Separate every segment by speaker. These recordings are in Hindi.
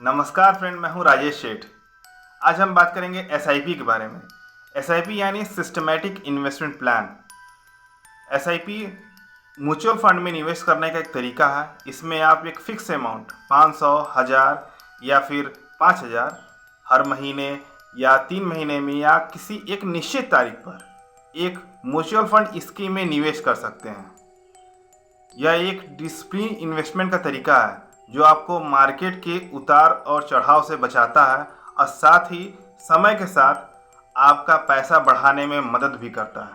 Speaker 1: नमस्कार फ्रेंड, मैं हूं राजेश शेठ। आज हम बात करेंगे एसआईपी के बारे में। एसआईपी यानी systematic investment plan. SIP mutual fund में निवेश करने का एक तरीका है। इसमें आप एक फिक्स अमाउंट 500, 1000 या फिर 5000 हर महीने या 3 महीने में या किसी एक निश्चित तारीख पर एक म्यूचुअल फंड स्कीम में निवेश कर सकते हैं। यह एक डिसिप्लिन इन्वेस्टमेंट का तरीका है जो आपको मार्केट के उतार और चढ़ाव से बचाता है और साथ ही समय के साथ आपका पैसा बढ़ाने में मदद भी करता है।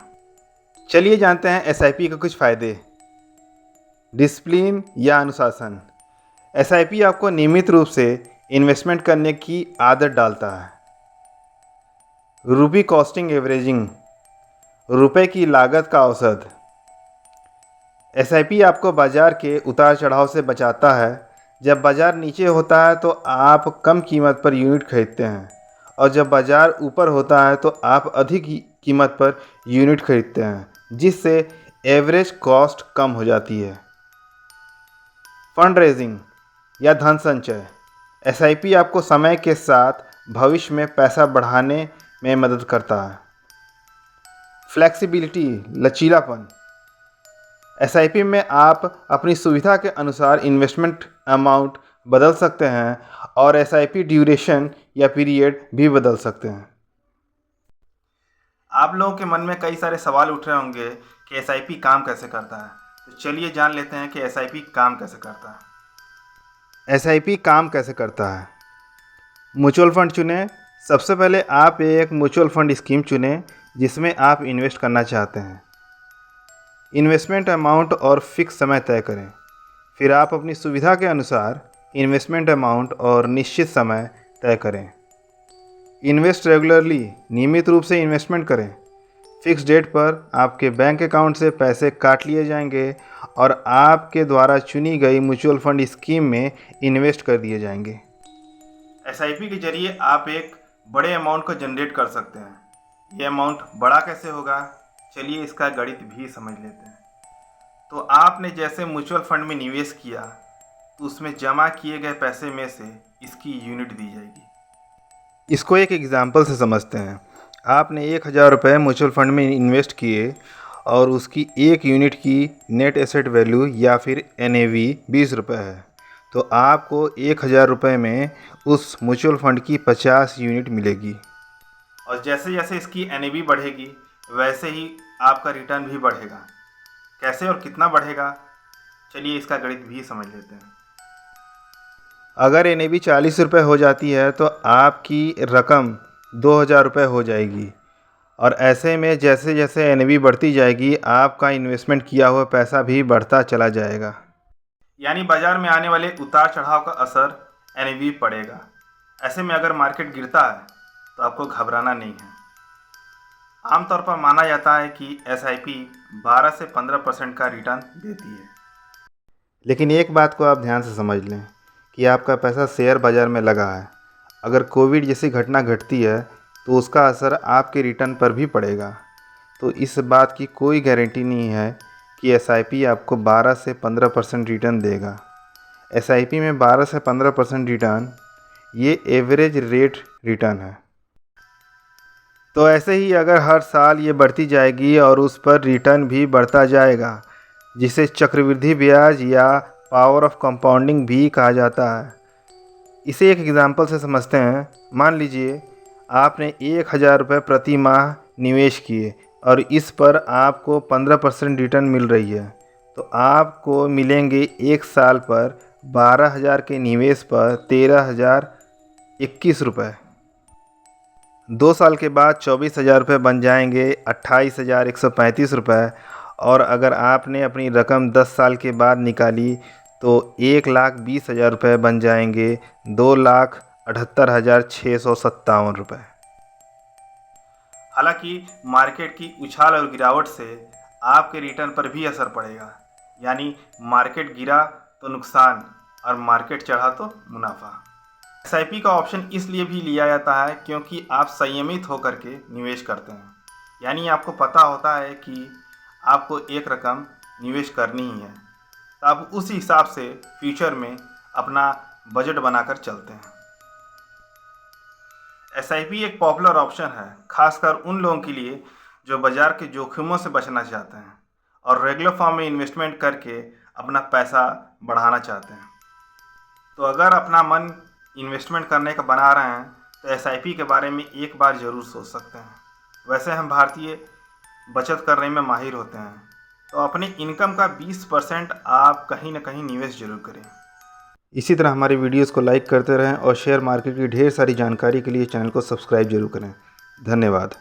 Speaker 1: चलिए जानते हैं एसआईपी के कुछ फ़ायदे। डिसिप्लिन या अनुशासन। एसआईपी आपको नियमित रूप से इन्वेस्टमेंट करने की आदत डालता है। रूपी कॉस्टिंग एवरेजिंग, रुपए की लागत का औसत। एसआईपी आपको बाज़ार के उतार चढ़ाव से बचाता है। जब बाज़ार नीचे होता है तो आप कम कीमत पर यूनिट खरीदते हैं और जब बाज़ार ऊपर होता है तो आप अधिक कीमत पर यूनिट खरीदते हैं, जिससे एवरेज कॉस्ट कम हो जाती है। फंड रेजिंग या धन संचय। एसआईपी आपको समय के साथ भविष्य में पैसा बढ़ाने में मदद करता है। फ्लेक्सिबिलिटी, लचीलापन। एसआईपी में आप अपनी सुविधा के अनुसार इन्वेस्टमेंट अमाउंट बदल सकते हैं और एसआईपी ड्यूरेशन या पीरियड भी बदल सकते हैं। आप लोगों के मन में कई सारे सवाल उठ रहे होंगे कि एसआईपी काम कैसे करता है। तो चलिए जान लेते हैं कि एसआईपी काम कैसे करता है। एसआईपी काम कैसे करता है। म्यूचुअल फंड चुनें। सबसे पहले आप एक म्यूचुअल फंड स्कीम चुनें जिसमें आप इन्वेस्ट करना चाहते हैं। इन्वेस्टमेंट अमाउंट और फिक्स समय तय करें। फिर आप अपनी सुविधा के अनुसार इन्वेस्टमेंट अमाउंट और निश्चित समय तय करें। इन्वेस्ट रेगुलरली, नियमित रूप से इन्वेस्टमेंट करें। फिक्स डेट पर आपके बैंक अकाउंट से पैसे काट लिए जाएंगे और आपके द्वारा चुनी गई म्यूचुअल फंड स्कीम में इन्वेस्ट कर दिए जाएंगे। एसआईपी के जरिए आप एक बड़े अमाउंट को जनरेट कर सकते हैं। ये अमाउंट बड़ा कैसे होगा, चलिए इसका गणित भी समझ लेते हैं। तो आपने जैसे म्यूचुअल फंड में निवेश किया तो उसमें जमा किए गए पैसे में से इसकी यूनिट दी जाएगी। इसको एक एग्जाम्पल से समझते हैं। आपने 1000 रुपये म्यूचुअल फंड में इन्वेस्ट किए और उसकी एक यूनिट की नेट एसेट वैल्यू या फिर NAV 20 रुपये है, तो आपको 1000 रुपये में उस म्यूचुअल फंड की 50 यूनिट मिलेगी। और जैसे जैसे इसकी NAV बढ़ेगी वैसे ही आपका रिटर्न भी बढ़ेगा। कैसे और कितना बढ़ेगा, चलिए इसका गणित भी समझ लेते हैं। अगर NAV 40 रुपये हो जाती है तो आपकी रकम 2000 रुपये हो जाएगी और ऐसे में जैसे जैसे NAV बढ़ती जाएगी आपका इन्वेस्टमेंट किया हुआ पैसा भी बढ़ता चला जाएगा। यानी बाज़ार में आने वाले उतार चढ़ाव का असर NAV पड़ेगा। ऐसे में अगर मार्केट गिरता है तो आपको घबराना नहीं है। आमतौर पर माना जाता है कि एसआईपी 12 से 15% का रिटर्न देती है। लेकिन एक बात को आप ध्यान से समझ लें कि आपका पैसा शेयर बाज़ार में लगा है। अगर कोविड जैसी घटना घटती है तो उसका असर आपके रिटर्न पर भी पड़ेगा। तो इस बात की कोई गारंटी नहीं है कि एसआईपी आपको 12 से 15% रिटर्न देगा। एसआईपी में 12 से 15% रिटर्न ये एवरेज रेट रिटर्न है। तो ऐसे ही अगर हर साल ये बढ़ती जाएगी और उस पर रिटर्न भी बढ़ता जाएगा, जिसे चक्रवृद्धि ब्याज या पावर ऑफ कंपाउंडिंग भी कहा जाता है। इसे एक एग्जांपल से समझते हैं। मान लीजिए आपने 1000 रुपये प्रति माह निवेश किए और इस पर आपको 15% रिटर्न मिल रही है, तो आपको मिलेंगे एक साल पर 12,000 के निवेश पर 13,021 रुपये। 2 साल के बाद 24,000 रुपये बन जाएंगे 28,135 रुपये। और अगर आपने अपनी रकम 10 साल के बाद निकाली तो 1,20,000 रुपये बन जाएंगे 2,78,657 रुपये। हालांकि मार्केट की उछाल और गिरावट से आपके रिटर्न पर भी असर पड़ेगा। यानी मार्केट गिरा तो नुकसान और मार्केट चढ़ा तो मुनाफा। एसआईपी का ऑप्शन इसलिए भी लिया जाता है क्योंकि आप संयमित होकर के निवेश करते हैं। यानी आपको पता होता है कि आपको एक रकम निवेश करनी ही है, तो आप उस हिसाब से फ्यूचर में अपना बजट बनाकर चलते हैं। एसआईपी एक पॉपुलर ऑप्शन है, खासकर उन लोगों के लिए जो बाजार के जोखिमों से बचना चाहते हैं और रेगुलर फॉर्म में इन्वेस्टमेंट करके अपना पैसा बढ़ाना चाहते हैं। तो अगर अपना मन इन्वेस्टमेंट करने का बना रहे हैं तो एसआईपी के बारे में एक बार ज़रूर सोच सकते हैं। वैसे हम भारतीय बचत करने में माहिर होते हैं, तो अपनी इनकम का 20% आप कहीं ना कहीं निवेश जरूर करें। इसी तरह हमारे वीडियोस को लाइक करते रहें और शेयर मार्केट की ढेर सारी जानकारी के लिए चैनल को सब्सक्राइब जरूर करें। धन्यवाद।